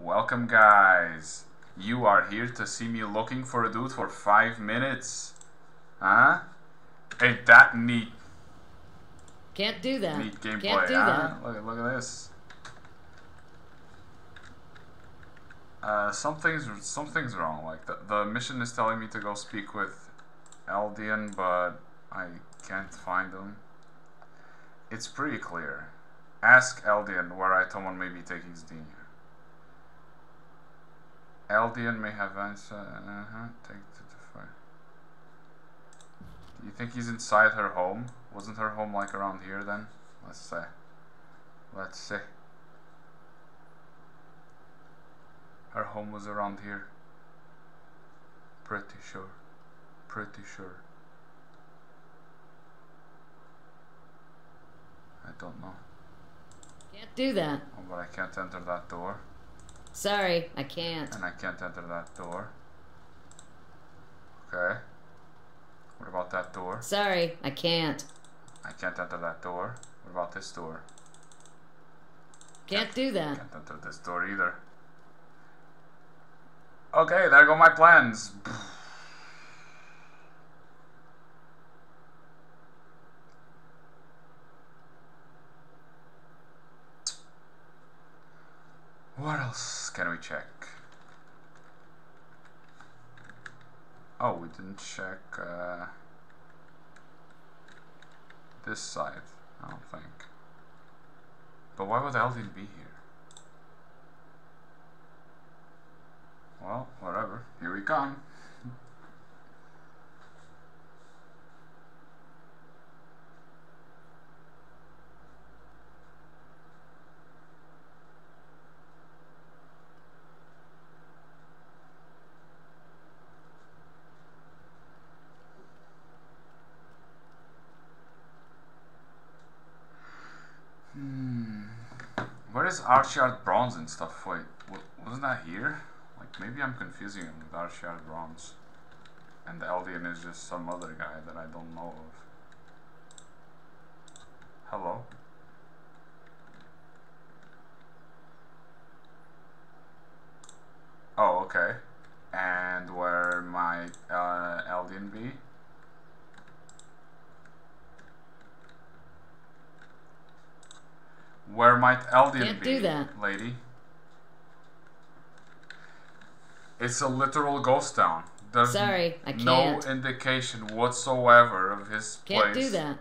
Welcome, guys. You are here to see me looking for a dude for 5 minutes. Huh? Ain't that neat? Can't do that. Neat gameplay, Can't do huh? that. Look at this. Something's wrong. Like the mission is telling me to go speak with Eldian, but I can't find him. It's pretty clear. Ask Eldian where Itomon may be taking Zdinia. Eldian may have answered. Take it to the fire. Do you think he's inside her home? Wasn't her home like around here then? Let's see. Let's see. Her home was around here. Pretty sure. Pretty sure. I don't know. Can't do that. Oh, but I can't enter that door. Sorry, I can't. And I can't enter that door. Okay. What about that door? Sorry, I can't. I can't enter that door. What about this door? Can't do that. Can't enter this door either. Okay, there go my plans. What else can we check? Oh, we didn't check this side, I don't think. But why would Eldian be here? Well, whatever. Here we come. Where is Archard Bronze and stuff? Wait, wasn't that here? Like, maybe I'm confusing him with Archard Bronze. And the Eldian is just some other guy that I don't know of. Hello? Oh, okay. And where might Eldian be? Where might Eldian Can't be, do that. lady? It's a literal ghost town. There's Sorry, I no can't. indication whatsoever of his place. Can't do that.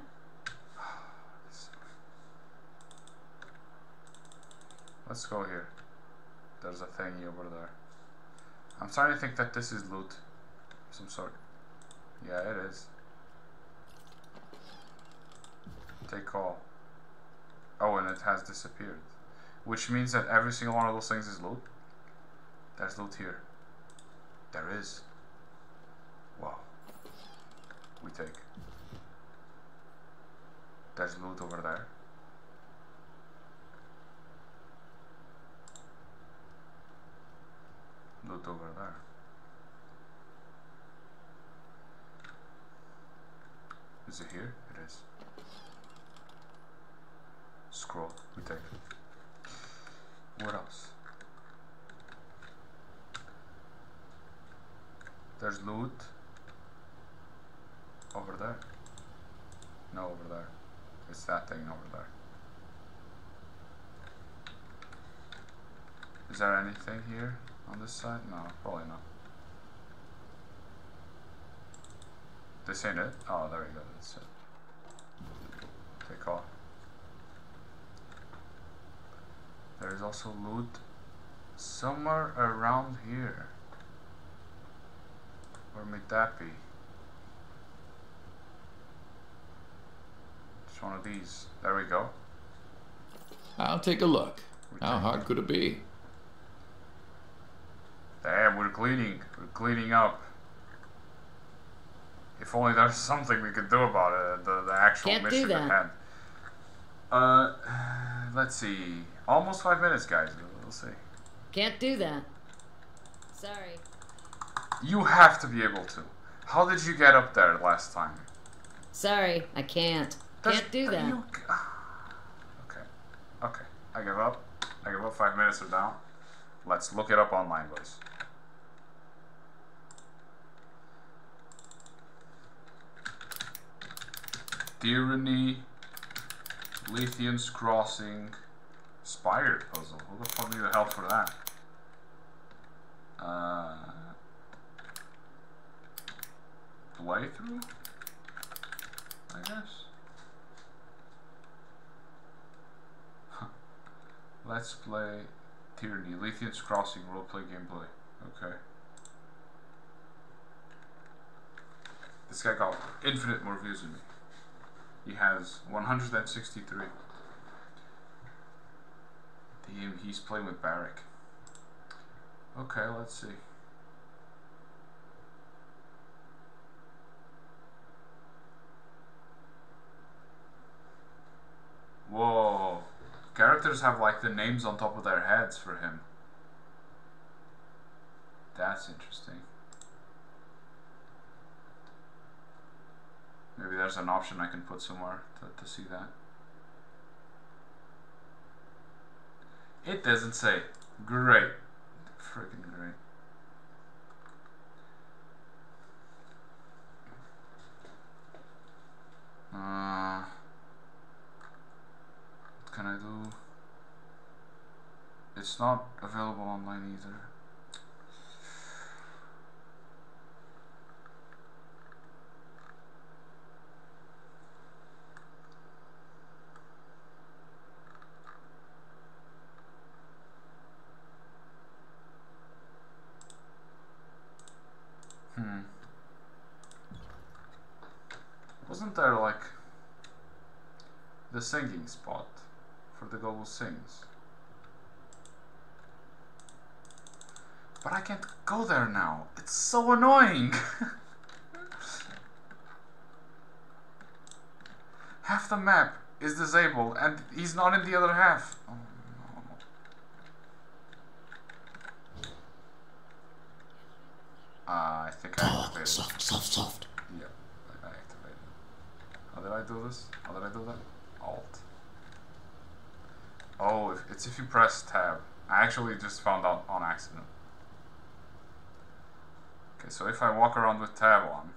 Let's go here. There's a thingy over there. I'm starting to think that this is loot of some sort. Yeah, it is. Take call. Oh, and it has disappeared. Which means that every single one of those things is loot. There's loot here. There is. Wow. We take. There's loot over there. Loot over there. Is it here? It is. Scroll. We take it. What else? There's loot over there. No, over there. It's that thing over there. Is there anything here on this side? No, probably not. This ain't it? Oh, there we go. That's it. Take off. There is also loot somewhere around here. Where may that be? It's one of these. There we go. I'll take a look. How hard could it be? Damn, we're cleaning. We're cleaning up. If only there's something we could do about it. The actual Can't mission do at that. hand. Let's see. Almost 5 minutes, guys. We'll see. Can't do that. Sorry. You have to be able to. How did you get up there last time? Sorry, I can't. Can't do that. Okay. Okay. I give up. I give up. 5 minutes are down. Let's look it up online, boys. Tyranny, Lithium's Crossing, Spired Puzzle. Who the fuck needed help for that? Playthrough? I guess. Let's play Tyranny, Lithium's Crossing roleplay gameplay. Okay. This guy got infinite more views than me. He has 163. Damn, he's playing with Barrick. Okay, let's see. Whoa. Characters have like the names on top of their heads for him. That's interesting. Maybe there's an option I can put somewhere to see that. It doesn't say. Great. Freaking great. What can I do? It's not available online either. Wasn't there like the singing spot for the girl who sings? But I can't go there now. It's so annoying. Half the map is disabled and he's not in the other half. Oh no. I think I activated. Soft. Yep, I activated. How did I do this? How did I do that? Alt. Oh, it's if you press tab. I actually just found out on accident. Okay, so if I walk around with tab on,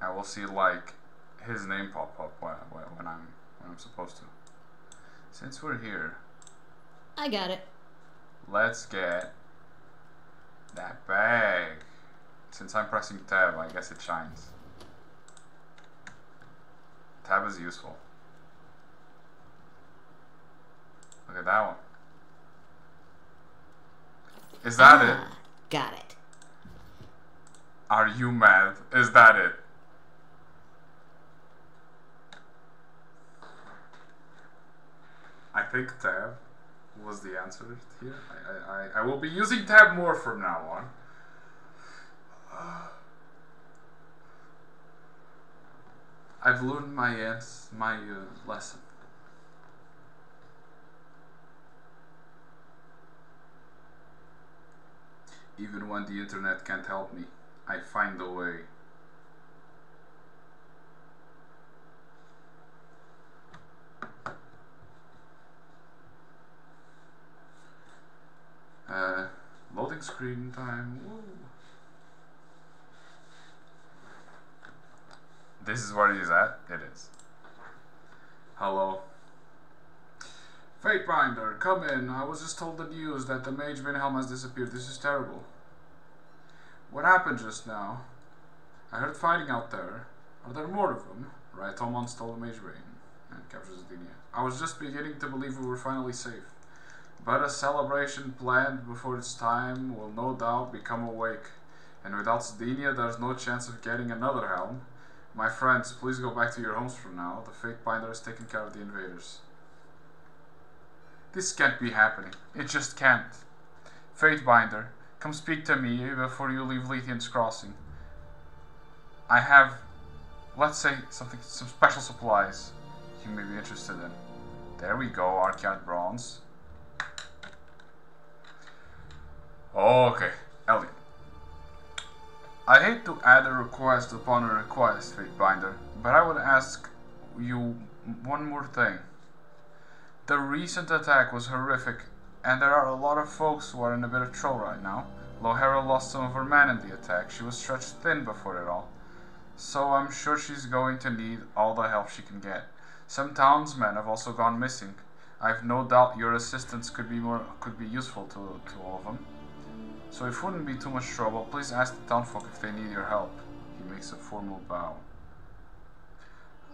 I will see like his name pop up when I'm supposed to. Since we're here, I got it. let's get that bag. Since I'm pressing tab, I guess it shines. Tab is useful. Look at that one. Is that it? Got it. Are you mad? Is that it? I think tab was the answer here. I will be using tab more from now on. I've learned my lesson. Even when the internet can't help me, I find a way. Loading screen time. Woo. This is where he's at? It is. Hello. Fatebinder, come in. I was just told the news that the Mage Vinhelm has disappeared. This is terrible. What happened just now? I heard fighting out there. Are there more of them? Right, Tomon stole the Mage Brain and captures Zedinia. I was just beginning to believe we were finally safe. But a celebration planned before its time will no doubt become awake. And without Zedinia, there's no chance of getting another helm. My friends, please go back to your homes for now. The Fatebinder is taking care of the invaders. This can't be happening. It just can't. Fatebinder, come speak to me before you leave Lithium's Crossing. I have, let's say, some special supplies you may be interested in. There we go, Arcade Bronze. Okay, Elliot. I hate to add a request upon a request, Fatebinder, but I would ask you one more thing. The recent attack was horrific, and there are a lot of folks who are in a bit of trouble right now. Lohara lost some of her men in the attack. She was stretched thin before it all. So I'm sure she's going to need all the help she can get. Some townsmen have also gone missing. I've no doubt your assistance could be useful to all of them. So if it wouldn't be too much trouble, please ask the townfolk if they need your help. He makes a formal bow.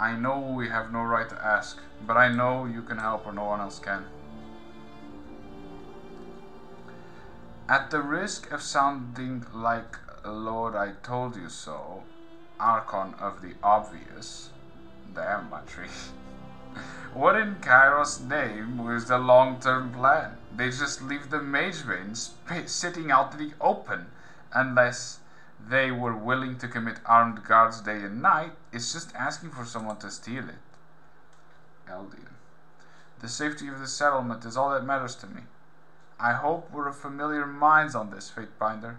I know we have no right to ask, but I know you can help or no one else can. At the risk of sounding like Lord I told you so, Archon of the obvious, damn my tree. What in Kairos' name was the long-term plan? They just leave the mage veins sitting out in the open, unless they were willing to commit armed guards day and night. It's just asking for someone to steal it. Eldian. The safety of the settlement is all that matters to me. I hope we're of familiar minds on this, Fatebinder.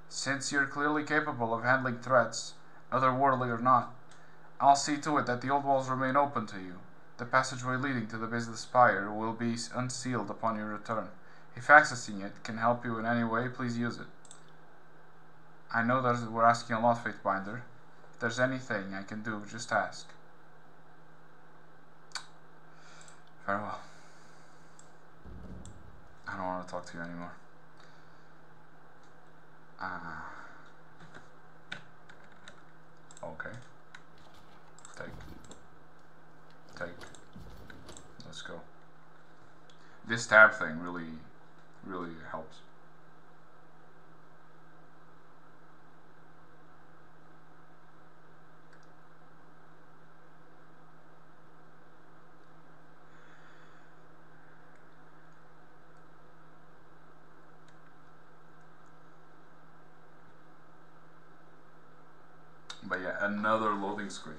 Since you're clearly capable of handling threats, otherworldly or not, I'll see to it that the old walls remain open to you. The passageway leading to the base of the spire will be unsealed upon your return. If accessing it can help you in any way, please use it. I know that we're asking a lot, Fatebinder. If there's anything I can do, just ask. Farewell. I don't want to talk to you anymore. Okay. Take. Let's go. This tab thing really helps. But yeah, another loading screen.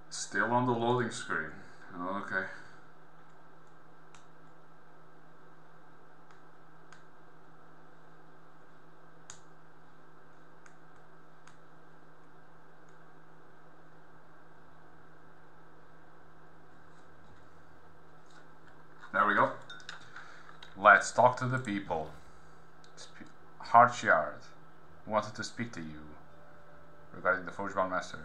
Still on the loading screen. Okay. There we go. Let's talk to the people. Harchyard wanted to speak to you regarding the Forgebound Master.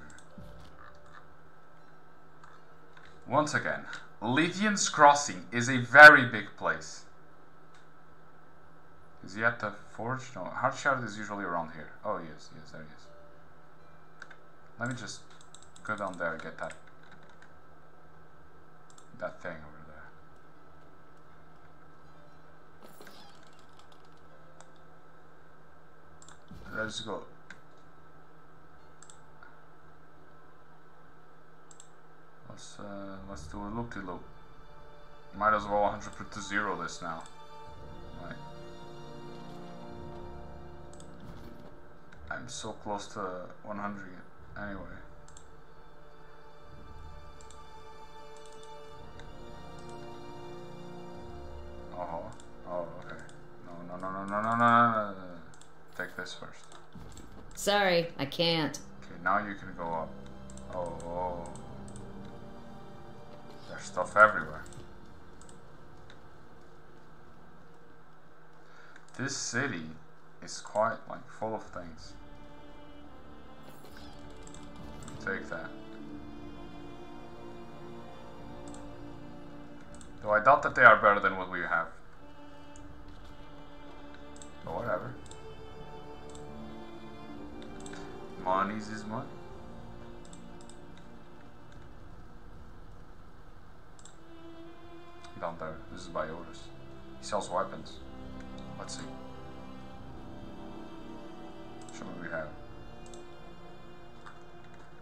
Once again, Lydian's Crossing is a very big place. Is he at the forge? No, Harchyard is usually around here. Oh, yes, there he is. Let me just go down there and get that thing over there. Let's go. Let's do a loop-de-loop. Might as well 100% this now. Right. I'm so close to 100 anyway. Oh, okay. No. Take this first. Sorry, I can't. Okay, now you can go up. Oh. There's stuff everywhere. This city is quite full of things. Take that. Though I doubt that they are better than what we have. But whatever. Money's is money. Down there. This is by Otis. He sells weapons. Let's see. Show me what we have.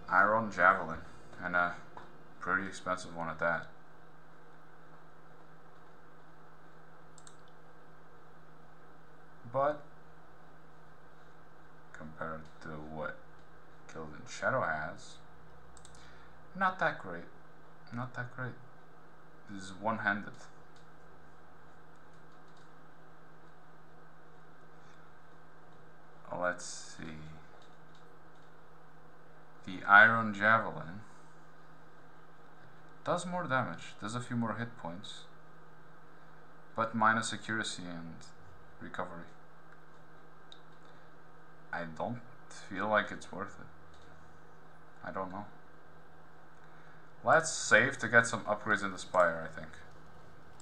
Iron Javelin. And a pretty expensive one at that. but compared to what Killed in Shadow has, not that great. Not that great. This is one-handed. Let's see. The Iron Javelin does more damage, does a few more hit points, but minus accuracy and recovery. I don't feel like it's worth it. I don't know. Let's save to get some upgrades in the Spire, I think.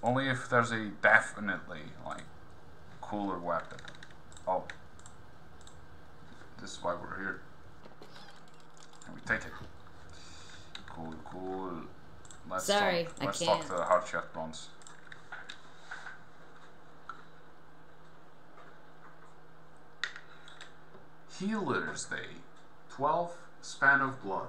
Only if there's a definitely, like, cooler weapon. Oh. This is why we're here. And we take it. Cool, cool. Let's talk to the Heart Chest Bronze. Healer's Day. 12 Span of Blood.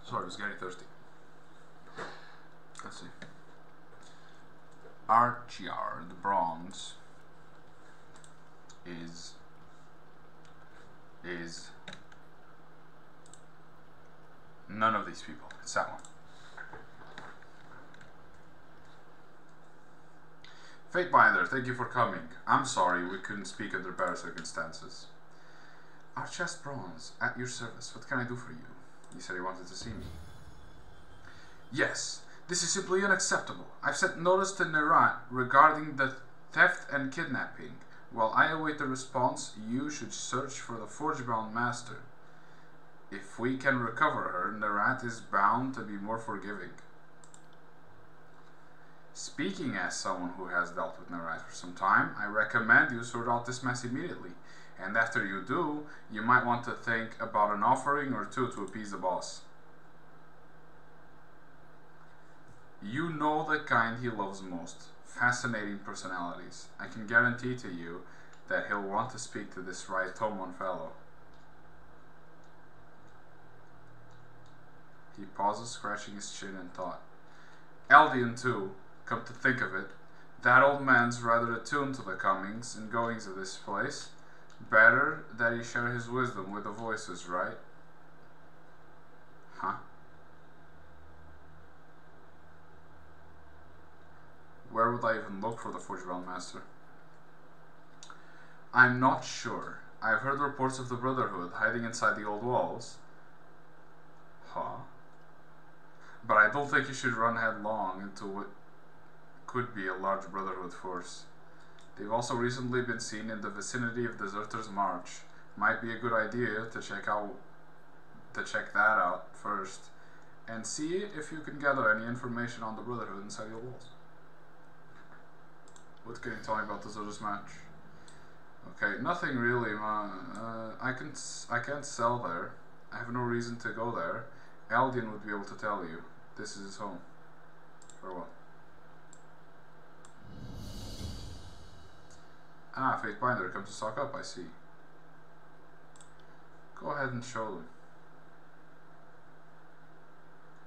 Sorry, I was getting thirsty. Let's see. Archiar, the bronze, is none of these people. It's that one. Fatebinder, thank you for coming. I'm sorry we couldn't speak under better circumstances. Archest Bronze, at your service. What can I do for you? You said you wanted to see me. Yes, this is simply unacceptable. I've sent notice to Nerat regarding the theft and kidnapping. While I await the response, you should search for the Forgebound Master. If we can recover her, Nerat is bound to be more forgiving. Speaking as someone who has dealt with Nerat for some time, I recommend you sort out this mess immediately. And after you do, you might want to think about an offering or two to appease the boss. You know the kind he loves most. Fascinating personalities. I can guarantee to you that he'll want to speak to this Raitomon fellow. He pauses, scratching his chin in thought. Eldian too, come to think of it. That old man's rather attuned to the comings and goings of this place. Better that he share his wisdom with the voices, right? Huh? Where would I even look for the Forgebound Master? I'm not sure. I've heard reports of the Brotherhood hiding inside the old walls. Huh? But I don't think you should run headlong into what could be a large Brotherhood force. They've also recently been seen in the vicinity of Deserter's March. Might be a good idea to check that out first, and see if you can gather any information on the Brotherhood inside your walls. What can you tell me about Deserter's March? Okay, nothing really, man. I can't sell there. I have no reason to go there. Eldian would be able to tell you. This is his home. For what? Ah, Fatebinder, come to stock up, I see. Go ahead and show them.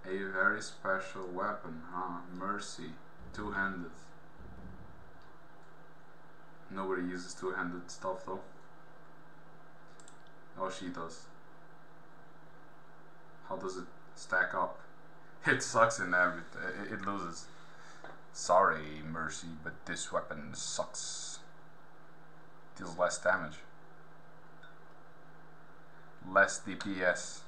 A very special weapon, huh? Mercy. Two-handed. Nobody uses two-handed stuff though. Oh, she does. How does it stack up? It sucks in everything. It loses. Sorry, Mercy, but this weapon sucks. Deals less damage. Less DPS.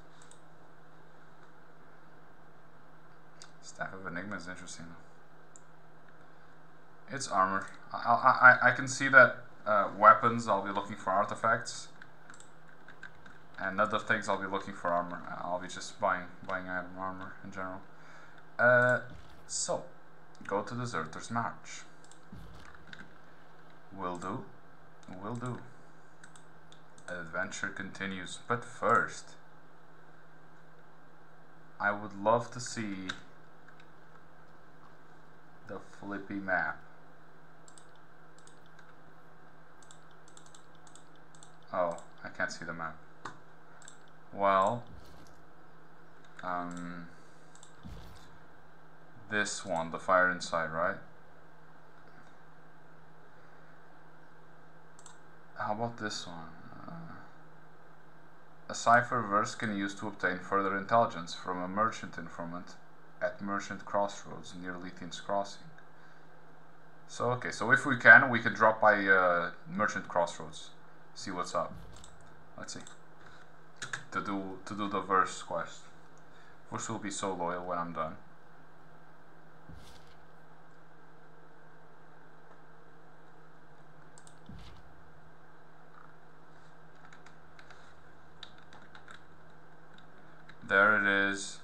Staff of Enigma is interesting though. It's armor. I can see that weapons I'll be looking for artifacts, and other things I'll be looking for armor. I'll be just buying item armor in general. So go to Deserter's March. Will do. Will do. Adventure continues, but first I would love to see the flippy map. Oh, I can't see the map. Well, This one, the fire inside, right? How about this one? A cipher verse can use to obtain further intelligence from a merchant informant at Merchant Crossroads near Lethian's Crossing. So okay, so if we can, we could drop by Merchant Crossroads, see what's up. Let's see. To do the verse quest. Verse will be so loyal when I'm done. There it is.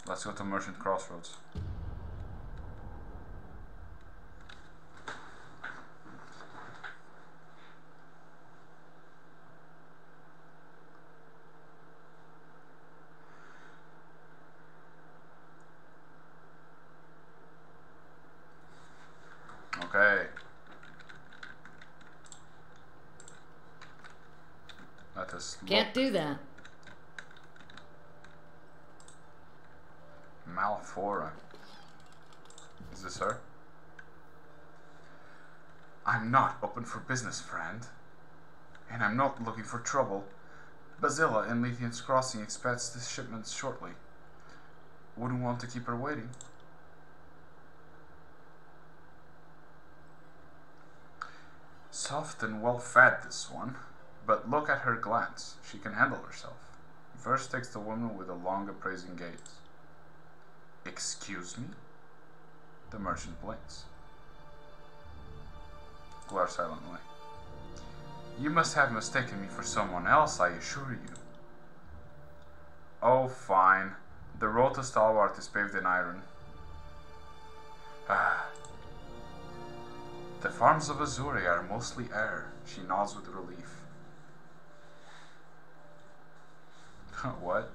Let's go to Merchant Crossroads. Okay. Let us look. Can't do that. Malfora. Is this her? I'm not open for business, friend. And I'm not looking for trouble. Basila in Lethian's Crossing expects this shipment shortly. Wouldn't want to keep her waiting. Soft and well fed, this one. But look at her glance. She can handle herself. Verse takes the woman with a long appraising gaze. Excuse me? The merchant blinks. Glares silently. You must have mistaken me for someone else, I assure you. Oh, fine. The road to Stalwart is paved in iron. Ah. The farms of Azuri are mostly air. She nods with relief. What?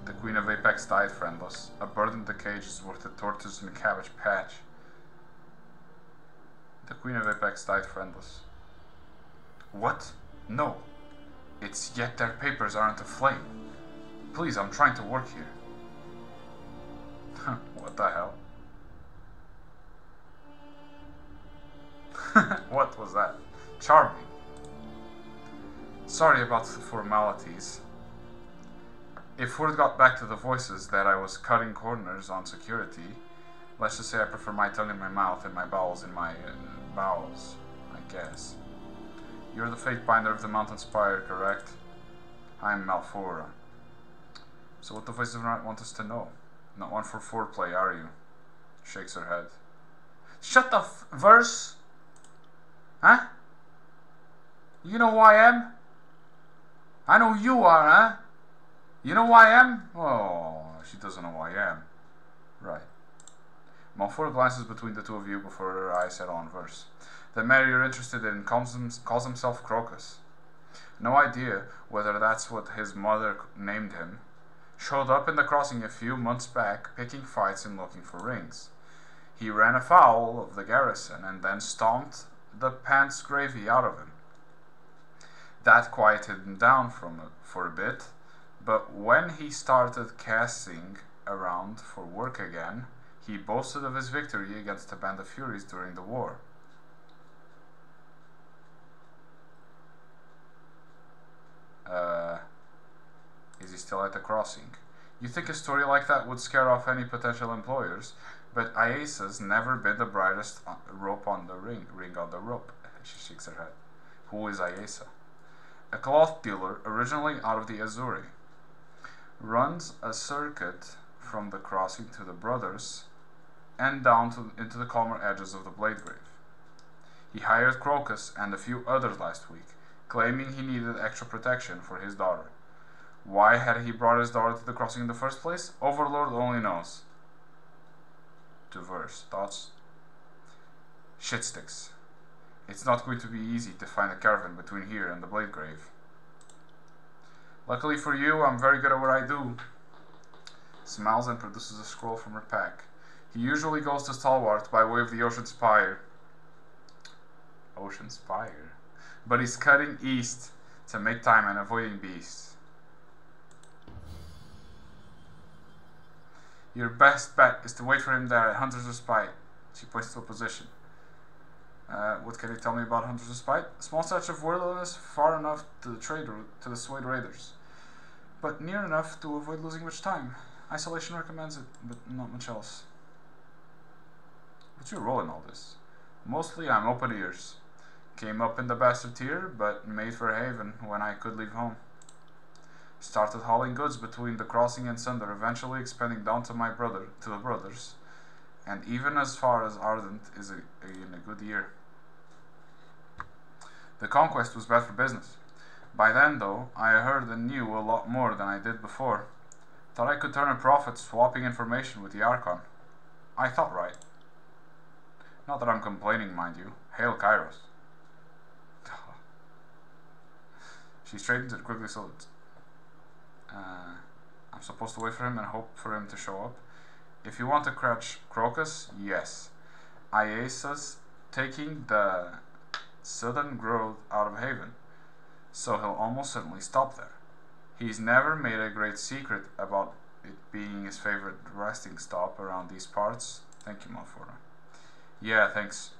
The Queen of Apex died friendless. A bird in the cage is worth a tortoise in a cabbage patch. The Queen of Apex died friendless. What? No. It's yet their papers aren't aflame. Please, I'm trying to work here. What the hell? What was that? Charming. Sorry about the formalities. If word got back to the voices that I was cutting corners on security, let's just say I prefer my tongue in my mouth and my bowels in my bowels, I guess. You're the fate binder of the Mountain Spire, correct? I'm Malfora. So what the voices of night want us to know? Not one for foreplay, are you? Shakes her head. Shut the verse! Huh? You know who I am? I know who you are, huh? You know who I am? Oh, she doesn't know who I am. Right. Malfora glances between the two of you before her eyes settle on Verse. The man you're interested in calls himself Crocus. No idea whether that's what his mother named him. Showed up in the crossing a few months back, picking fights and looking for rings. He ran afoul of the garrison and then stomped the pants gravy out of him. That quieted him down for a bit, but when he started casting around for work again, he boasted of his victory against a band of Furies during the war. Is he still at the crossing? You think a story like that would scare off any potential employers, but Iasa's never been the brightest rope on the ring on the rope. She shakes her head. Who is Iasa? A cloth dealer originally out of the Azuri. Runs a circuit from the crossing to the Brothers and down into the calmer edges of the Bladegrave. He hired Crocus and a few others last week, claiming he needed extra protection for his daughter. Why had he brought his daughter to the crossing in the first place? Overlord only knows. To Verse. Thoughts? Shitsticks. It's not going to be easy to find a caravan between here and the Bladegrave. Luckily for you, I'm very good at what I do. Smiles and produces a scroll from her pack. He usually goes to Stalwart by way of the Ocean Spire. Ocean Spire? But he's cutting east to make time and avoiding beasts. Your best bet is to wait for him there at Hunter's Respite. She points to a position. What can you tell me about Hunter's Respite? A small stretch of wilderness, far enough to the Swade Raiders, but near enough to avoid losing much time. Isolation recommends it, but not much else. What's your role in all this? Mostly I'm open ears. Came up in the bastard tier, but made for Haven when I could leave home. Started hauling goods between the crossing and Sunder, eventually expanding down to the brothers, and even as far as Ardent is in a good year. The conquest was bad for business. By then, though, I heard and knew a lot more than I did before. Thought I could turn a profit swapping information with the Archon. I thought right. Not that I'm complaining, mind you. Hail Kairos. She straightens it, quickly salutes. I'm supposed to wait for him and hope for him to show up. If you want to catch Crocus, yes. Iasa's taking the southern grove out of Haven, so he'll almost certainly stop there. He's never made a great secret about it being his favorite resting stop around these parts. Thank you, Malfora. Yeah, thanks.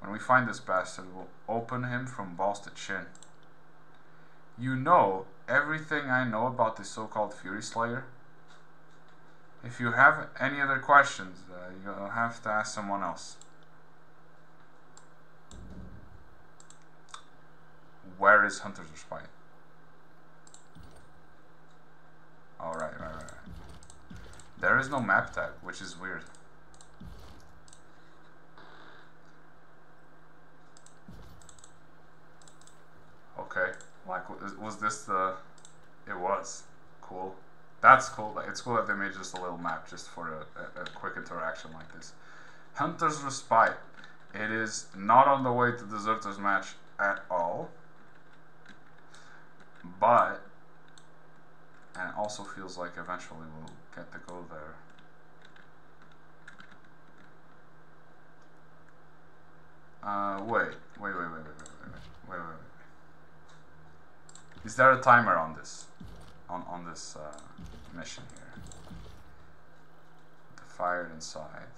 When we find this bastard, we'll open him from balls to chin. You know everything I know about this so-called Fury Slayer? If you have any other questions, you'll have to ask someone else. Where is Hunter's Respite? Oh, right. There is no map tag, which is weird. Okay, like, was this the... It was. Cool. That's cool. It's cool that they made just a little map just for a quick interaction like this. Hunter's Respite. It is not on the way to Deserter's Match at all. But... And it also feels like eventually we'll get to go there. Wait. Is there a timer on this? On this mission here? The fire inside.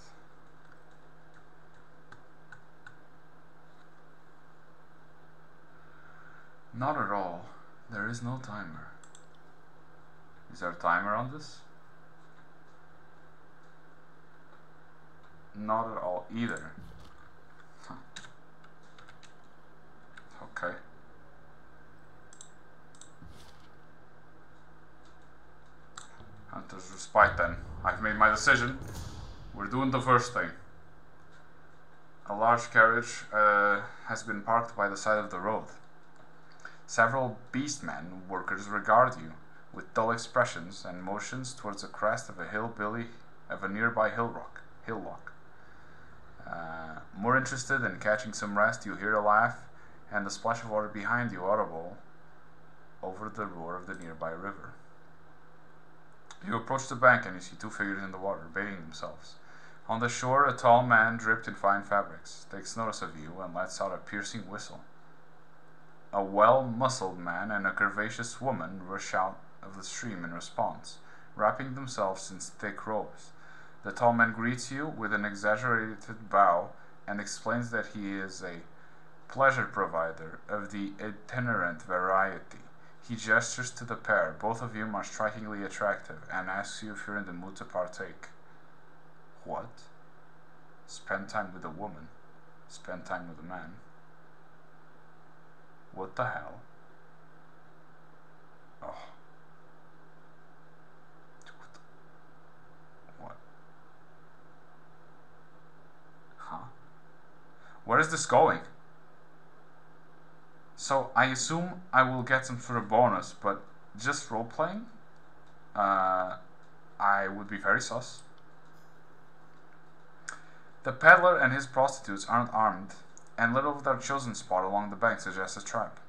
Not at all. There is no timer. Is there a timer on this? Not at all either. Huh. Okay. Hunter's Respite then. I've made my decision. We're doing the first thing. A large carriage has been parked by the side of the road. Several beastmen workers regard you with dull expressions and motions towards the crest of a nearby hillock. More interested in catching some rest, you hear a laugh and the splash of water behind you audible over the roar of the nearby river. You approach the bank and you see two figures in the water, bathing themselves. On the shore, a tall man draped in fine fabrics takes notice of you and lets out a piercing whistle. A well-muscled man and a curvaceous woman rush out of the stream in response, wrapping themselves in thick robes. The tall man greets you with an exaggerated bow and explains that he is a pleasure provider of the itinerant variety. He gestures to the pair, both of whom are strikingly attractive, and asks you if you're in the mood to partake. What? Spend time with a woman? Spend time with a man? What the hell? Oh. What? Huh? Where is this going? So, I assume I will get some sort of bonus, but just role-playing? I would be very sus. The peddler and his prostitutes aren't armed, and little of their chosen spot along the bank suggests a trap.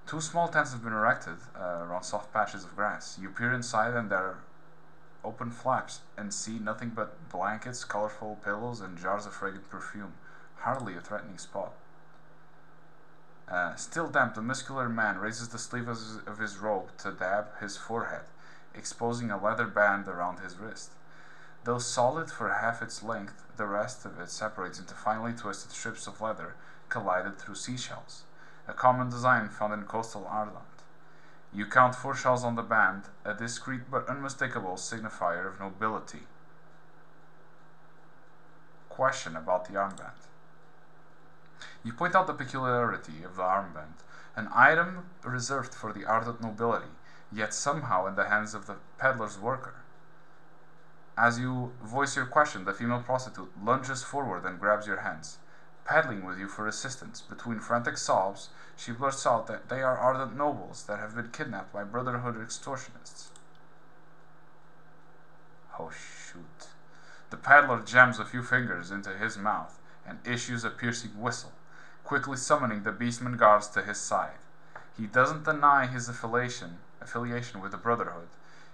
Two small tents have been erected around soft patches of grass. You peer inside and there are open flaps and see nothing but blankets, colorful pillows, and jars of fragrant perfume. Hardly a threatening spot. Still damp, the muscular man raises the sleeve of his robe to dab his forehead, exposing a leather band around his wrist. Though solid for half its length, the rest of it separates into finely twisted strips of leather collided through seashells, a common design found in coastal Ireland. You count 4 shells on the band, a discreet but unmistakable signifier of nobility. Question about the armband. You point out the peculiarity of the armband, an item reserved for the ardent nobility, yet somehow in the hands of the peddler's worker. As you voice your question, the female prostitute lunges forward and grabs your hands. Paddling with you for assistance, between frantic sobs, she blurts out that they are ardent nobles that have been kidnapped by Brotherhood extortionists. Oh shoot. The paddler jams a few fingers into his mouth and issues a piercing whistle, quickly summoning the beastman guards to his side. He doesn't deny his affiliation with the Brotherhood,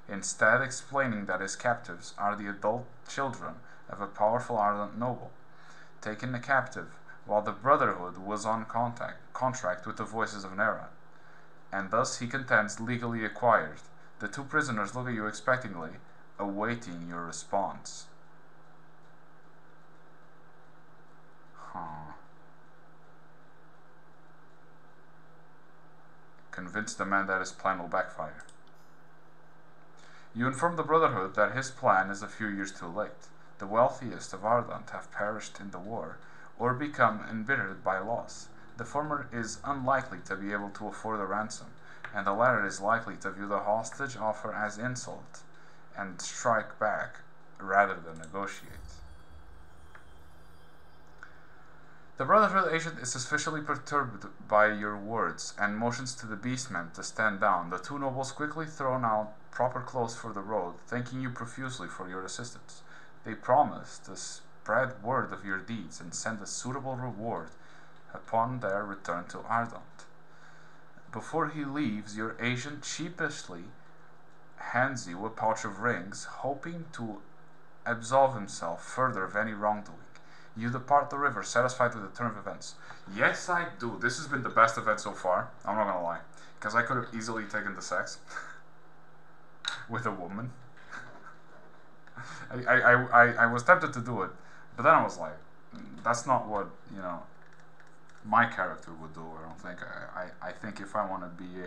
instead explaining that his captives are the adult children of a powerful ardent noble, taken captive while the Brotherhood was on contract with the Voices of Nera, and thus he contends legally acquired. The 2 prisoners look at you expectantly, awaiting your response. Convince the man that his plan will backfire. You inform the Brotherhood that his plan is a few years too late. The wealthiest of Ireland have perished in the war, or become embittered by loss. The former is unlikely to be able to afford a ransom, and the latter is likely to view the hostage offer as insult, and strike back rather than negotiate. The Brotherhood agent is sufficiently perturbed by your words, and motions to the beastman to stand down. The 2 nobles quickly throw out proper clothes for the road, thanking you profusely for your assistance. They promise to spread word of your deeds and send a suitable reward upon their return to Ireland. Before he leaves, your agent sheepishly hands you a pouch of rings, hoping to absolve himself further of any wrongdoing. You depart the river, satisfied with the turn of events. Yes, I do. This has been the best event so far. I'm not gonna lie. Because I could have easily taken the sex with a woman. I was tempted to do it, but then I was like, that's not what, my character would do, I don't think. I think if I want to be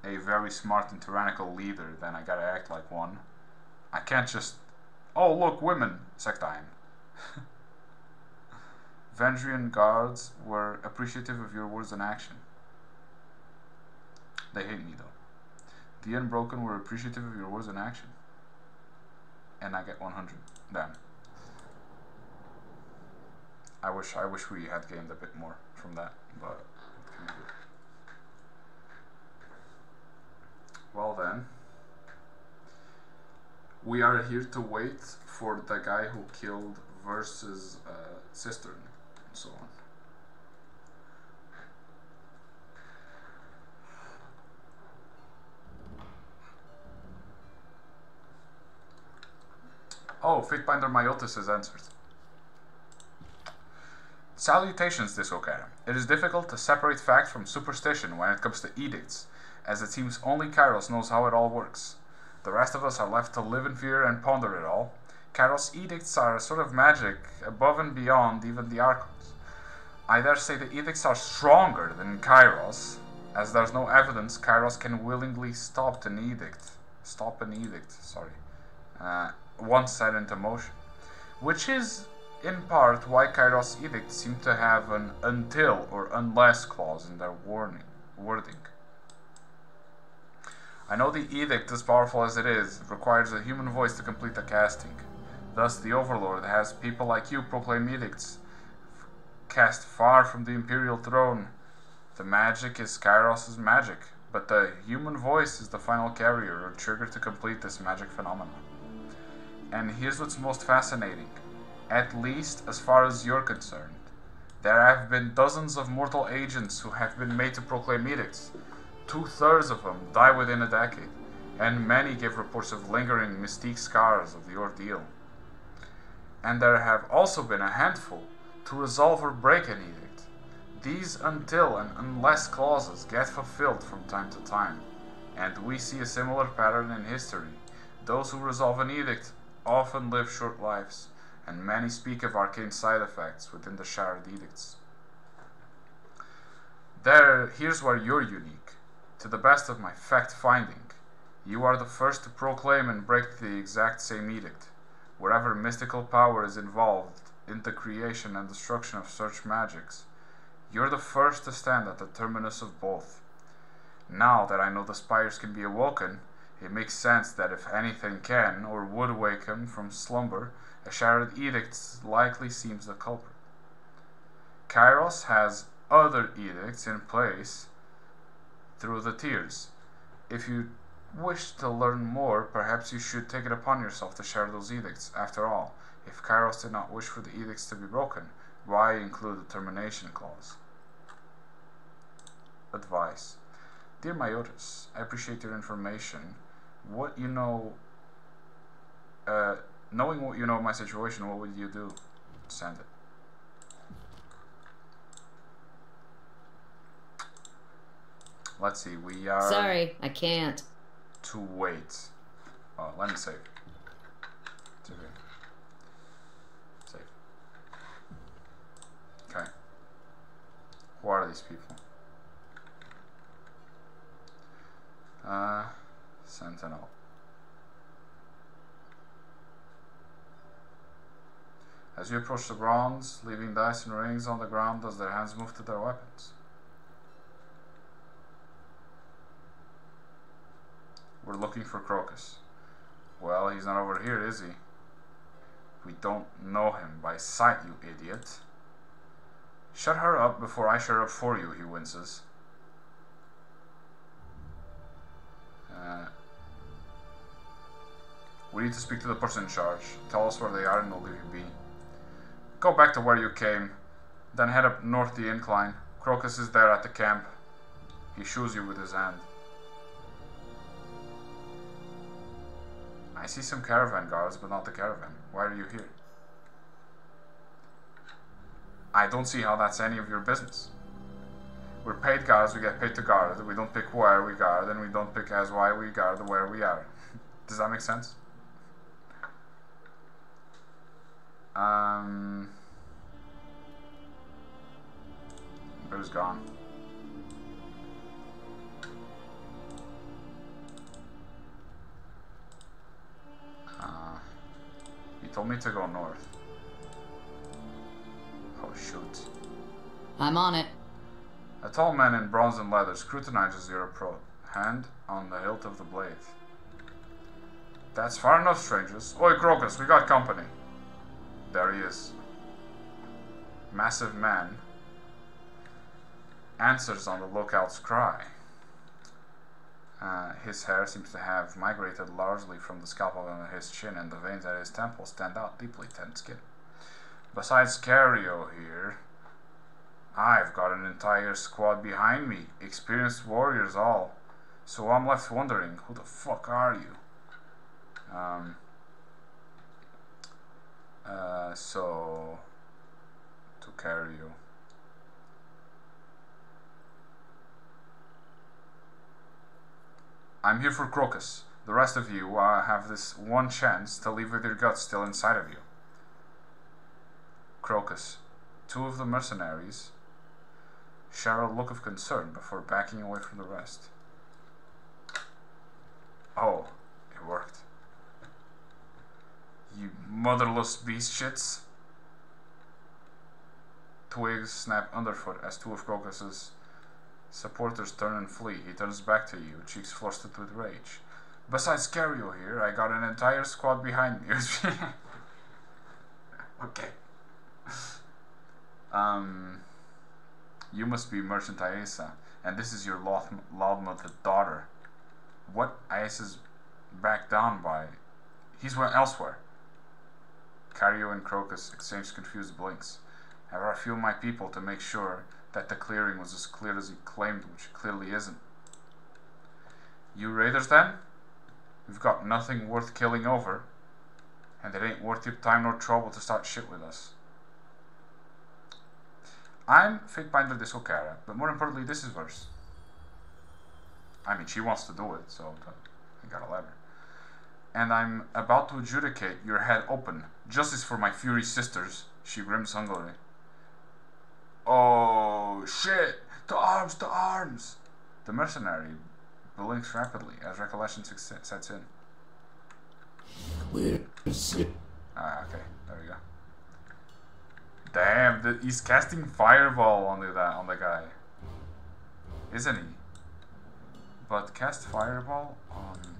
a very smart and tyrannical leader, then I gotta act like one. I can't just, oh look, women, sectine. Vendrian guards were appreciative of your words and action. They hate me though. The Unbroken were appreciative of your words and action. And I get 100. Damn. I wish we had gained a bit more from that, but what can we do? Well then, we are here to wait for the guy who killed versus Cistern and so on. Oh, Fatebinder Myotis has answered. Salutations, Disokara. It is difficult to separate fact from superstition when it comes to edicts, as it seems only Kairos knows how it all works. The rest of us are left to live in fear and ponder it all. Kairos' edicts are a sort of magic above and beyond even the Archons. I dare say the edicts are stronger than Kairos, as there's no evidence Kairos can willingly stop an edict, once set into motion, which is in part why Kairos' edicts seem to have an until or unless clause in their wording. I know the edict, as powerful as it is, requires a human voice to complete the casting. Thus the Overlord has people like you proclaim edicts, cast far from the Imperial throne. The magic is Kairos' magic, but the human voice is the final carrier or trigger to complete this magic phenomenon. And here's what's most fascinating, at least as far as you're concerned. There have been dozens of mortal agents who have been made to proclaim edicts. 2/3 of them die within a decade, and many give reports of lingering mystique scars of the ordeal. And there have also been a handful to resolve or break an edict. These until and unless clauses get fulfilled from time to time, and we see a similar pattern in history. Those who resolve an edict often live short lives, and many speak of arcane side effects within the shared edicts. Here's where you're unique. To the best of my fact-finding, you are the first to proclaim and break the exact same edict. Wherever mystical power is involved in the creation and destruction of such magics, you're the first to stand at the terminus of both. Now that I know the spires can be awoken, it makes sense that if anything can or would awaken from slumber, a shattered edict likely seems the culprit. Kairos has other edicts in place through the tiers. If you wish to learn more, perhaps you should take it upon yourself to share those edicts. After all, if Kairos did not wish for the edicts to be broken, why include a termination clause? Advice. Dear Myotis, I appreciate your information. What you know, knowing what you know of my situation, what would you do? Send it. Let's see, we are... Sorry, I can't. To wait. Oh, let me save. It's okay. Save. Okay. Who are these people? Sentinel. As you approach the bronze, leaving dice and rings on the ground as their hands move to their weapons. We're looking for Crocus. Well, he's not over here, is he? We don't know him by sight, you idiot. Shut her up before I shut up for you, he winces. We need to speak to the person in charge. Tell us where they are and we'll leave you be. Go back to where you came, then head up north the incline. Crocus is there at the camp. He shoos you with his hand. I see some caravan guards, but not the caravan. Why are you here? I don't see how that's any of your business. We're paid guards, we get paid to guard. We don't pick where we guard, and we don't pick as why we guard where we are. Does that make sense? But it's gone. You told me to go north. Oh shoot. I'm on it. A tall man in bronze and leather scrutinizes your approach, hand on the hilt of the blade. That's far enough, strangers. Oi, Crocus, we got company. There he is. Massive man answers on the lookout's cry. His hair seems to have migrated largely from the scalp under his chin, and the veins at his temples stand out deeply tanned skin. Besides Cario here, I've got an entire squad behind me, experienced warriors all. So I'm left wondering, who the fuck are you? So to Cario. I'm here for Crocus. The rest of you have this one chance to leave with your guts still inside of you. Crocus. Two of the mercenaries share a look of concern before backing away from the rest. Oh, it worked. You motherless beast shits. Twigs snap underfoot as two of Crocus's supporters turn and flee. He turns back to you, cheeks flushed with rage. Besides Cario here, I got an entire squad behind me. Okay. You must be Merchant Aesa, and this is your loudmouthed daughter. What? Aesa's back down by? He's went elsewhere. Cario and Crocus exchange confused blinks. I brought a few of my people to make sure that the clearing was as clear as he claimed, which it clearly isn't. You raiders then? We've got nothing worth killing over, and it ain't worth your time nor trouble to start shit with us. I'm Fate Binder Disco Kara, but more importantly, this is verse. I mean, she wants to do it, so I gotta let her. And I'm about to adjudicate your head open. Justice for my Fury sisters, she grims hungrily. Oh, shit! To arms, to arms! The mercenary blinks rapidly as recollection sets in. Ah, okay, there we go. Damn, he's casting fireball on the guy, isn't he? But cast fireball on him.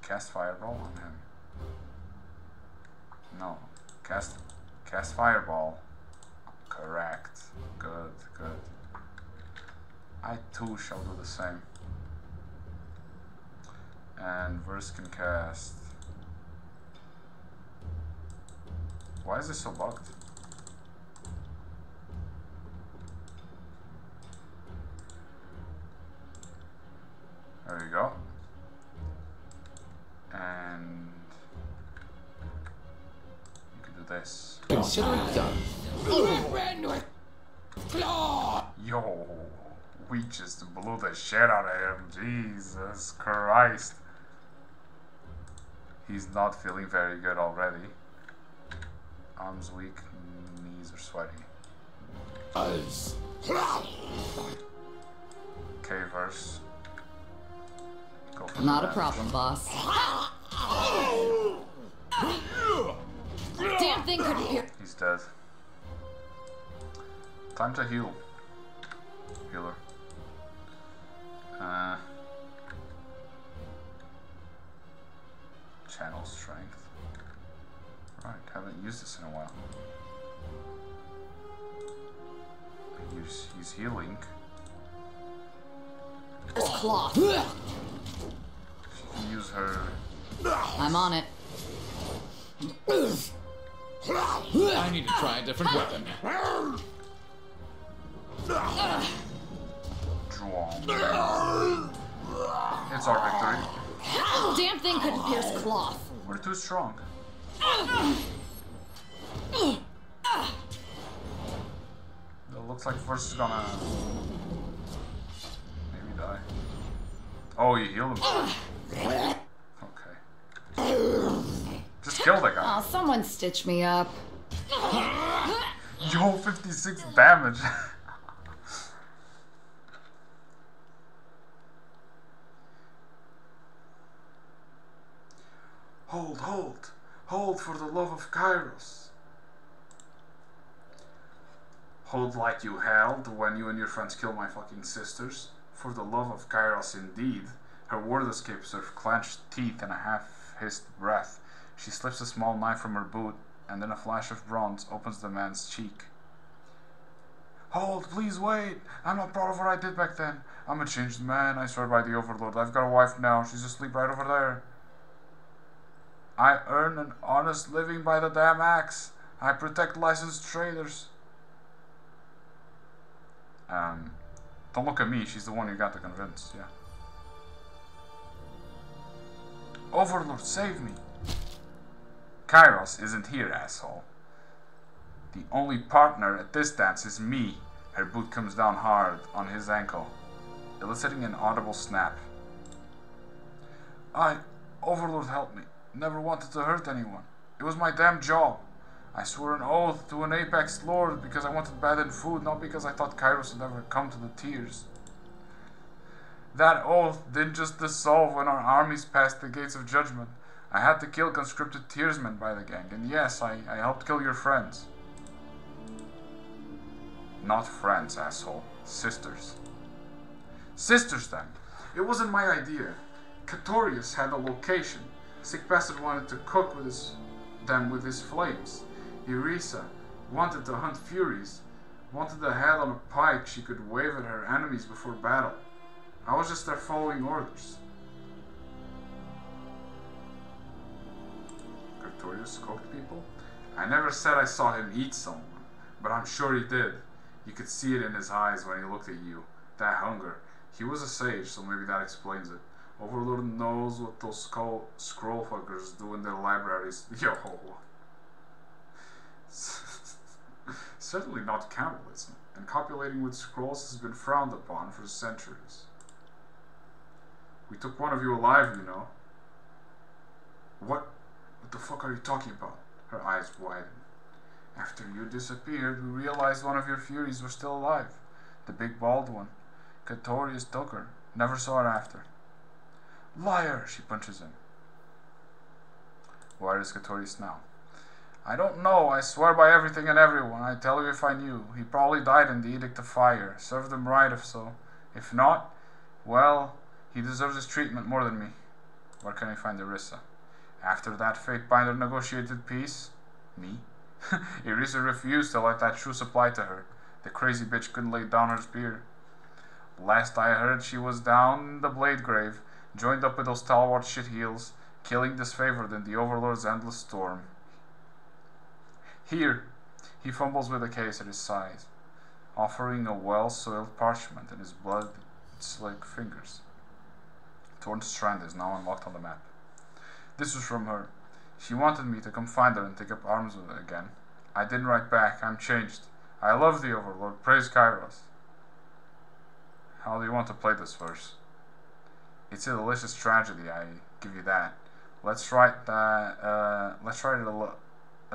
Cast fireball on him. No, cast fireball. Correct. Good, good. I too shall do the same. And verse can cast. Why is this so bugged? There we go. And you can do this. Consider it done. Yo, we just blew the shit out of him. Jesus Christ. He's not feeling very good already. Arms weak, knees are sweaty. Okay, verse. Go for Not a damage. problem, boss. Damn thing couldn't hear. He's dead. Time to heal. Healer. Channel strength. Right, haven't used this in a while. He's healing. There's cloth. She can use her. I'm on it. I need to try a different weapon. Drawn. It's our victory. Damn thing couldn't pierce cloth. We're too strong. It looks like first is gonna maybe die. Oh, you healed him. Okay. Just kill the guy. Oh, someone stitch me up. Yo, 56 damage. Hold, hold. Hold for the love of Kairos. Hold like you held when you and your friends killed my fucking sisters. For the love of Kairos indeed. Her word escapes her clenched teeth and a half-hissed breath. She slips a small knife from her boot, and then a flash of bronze opens the man's cheek. Hold, please wait. I'm not proud of what I did back then. I'm a changed man, I swear by the Overlord. I've got a wife now. She's asleep right over there. I earn an honest living by the damn axe. I protect licensed traders. Don't look at me. She's the one you got to convince, yeah. Overlord, save me. Kairos isn't here, asshole. The only partner at this dance is me. Her boot comes down hard on his ankle, eliciting an audible snap. Overlord, help me. Never wanted to hurt anyone. It was my damn job. I swore an oath to an Apex Lord because I wanted bad in food, not because I thought Kairos would ever come to the tears. That oath didn't just dissolve when our armies passed the gates of judgment. I had to kill conscripted tearsmen by the gang, and yes, I helped kill your friends. Not friends, asshole. Sisters. Sisters, then. It wasn't my idea. Catorius had a location. Sick bastard wanted to cook with them with his flames. Irisa wanted to hunt furies. Wanted a head on a pike she could wave at her enemies before battle. I was just there following orders. Catorius cooked people? I never said I saw him eat someone, but I'm sure he did. You could see it in his eyes when he looked at you. That hunger. He was a sage, so maybe that explains it. Overlord knows what those scroll fuckers do in their libraries. Yo. Certainly not cannibalism, and copulating with scrolls has been frowned upon for centuries. We took one of you alive, you know. What the fuck are you talking about? Her eyes widened. After you disappeared, we realized one of your Furies was still alive. The big bald one. Katorius took her. Never saw her after. Liar! She punches him. Where is Katorius now? I don't know. I swear by everything and everyone. I'd tell you if I knew. He probably died in the Edict of Fire. Served him right if so. If not, well, he deserves his treatment more than me. Where can I find Irissa? After that Fatebinder negotiated peace? Me? Irissa refused to let that truce apply to her. The crazy bitch couldn't lay down her spear. Last I heard, she was down in the Blade Grave, joined up with those stalwart shitheels, killing disfavored in the Overlord's endless storm. Here, he fumbles with a case at his side, offering a well-soiled parchment in his blood-slick fingers. Torn Strand is now unlocked on the map. This was from her. She wanted me to come find her and take up arms with her again. I didn't write back. I'm changed. I love the Overlord. Praise Kairos. How do you want to play this verse? It's a delicious tragedy, I give you that. Let's write a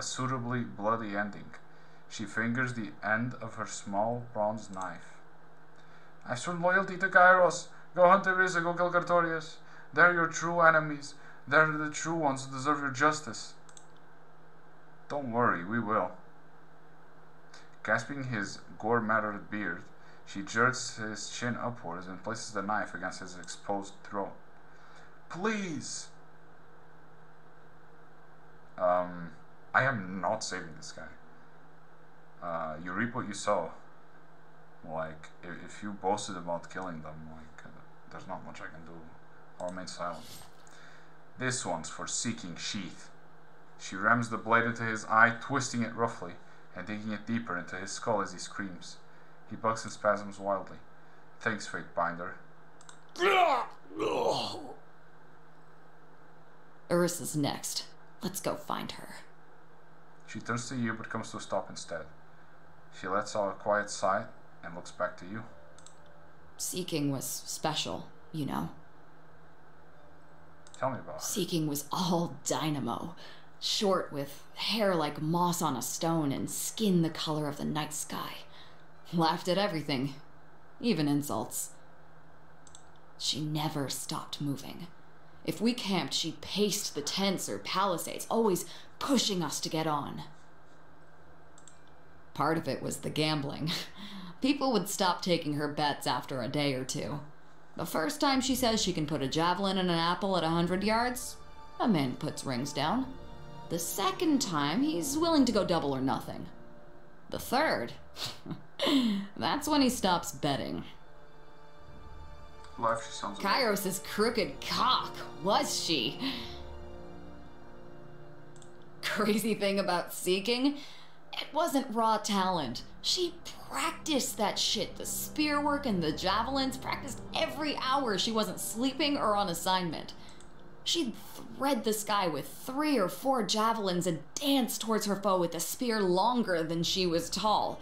suitably bloody ending. She fingers the end of her small bronze knife. I've sworn loyalty to Kairos. Go hunt Irissa, go kill Katorius. They're your true enemies. They're the true ones who deserve your justice. Don't worry, we will. Gasping his gore-mattered beard, she jerks his chin upwards and places the knife against his exposed throat. Please! I am not saving this guy. You reap what you sow. Like, if you boasted about killing them, like, there's not much I can do. I'll remain silent. This one's for seeking sheath. She rams the blade into his eye, twisting it roughly, and digging it deeper into his skull as he screams. He bucks and spasms wildly. Thanks, Fatebinder. Irissa's next. Let's go find her. She turns to you but comes to a stop instead. She lets out a quiet sigh and looks back to you. Seeking was special, you know. Tell me about her. Seeking was all dynamo. Short, with hair like moss on a stone and skin the color of the night sky. Laughed at everything, even insults. She never stopped moving. If we camped, she paced the tents or palisades, always pushing us to get on. Part of it was the gambling. People would stop taking her bets after a day or two. The first time she says she can put a javelin in an apple at 100 yards, a man puts rings down. The second time, he's willing to go double or nothing. The third, that's when he stops betting. Life, she sounds Kairos's crooked cock, was she? Crazy thing about Seeking, it wasn't raw talent. She practiced that shit. The spear work and the javelins, practiced every hour she wasn't sleeping or on assignment. She'd thread the sky with 3 or 4 javelins and dance towards her foe with a spear longer than she was tall.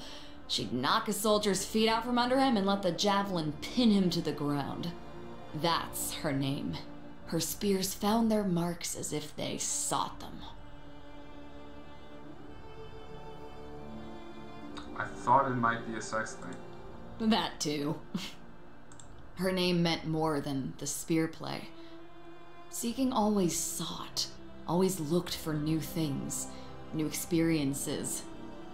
She'd knock a soldier's feet out from under him and let the javelin pin him to the ground. That's her name. Her spears found their marks as if they sought them. I thought it might be a sex thing. That too. Her name meant more than the spear play. Seeking always sought, always looked for new things, new experiences,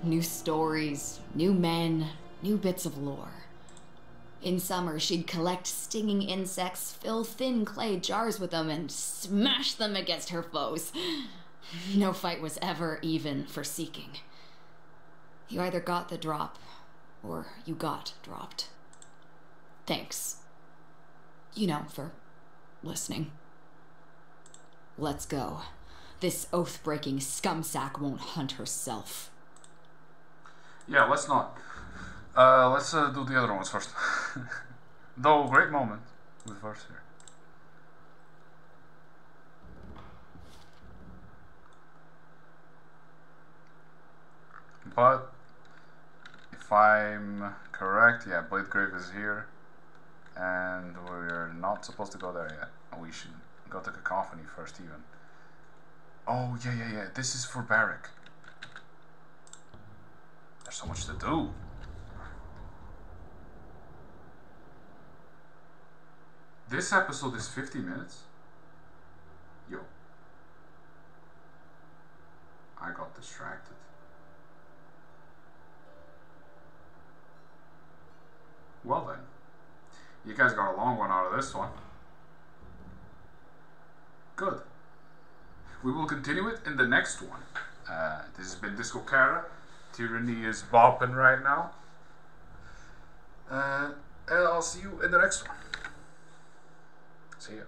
new stories, new men, new bits of lore. In summer, she'd collect stinging insects, fill thin clay jars with them, and smash them against her foes. No fight was ever even for Seeking. You either got the drop, or you got dropped. Thanks. You know, for listening. Let's go. This oath-breaking scumsack won't hunt herself. Yeah, let's not. Let's do the other ones first. Though, great moment with verse here. but if I'm correct, yeah, Blade Grave is here, and we're not supposed to go there yet. We should go to Cacophony first, even. Oh, yeah. This is for Barrack. There's so much to do. This episode is 50 minutes. Yo. I got distracted. Well then. You guys got a long one out of this one. Good. We will continue it in the next one. This has been Disco Cara. Tyranny is bopping right now. And I'll see you in the next one. See ya.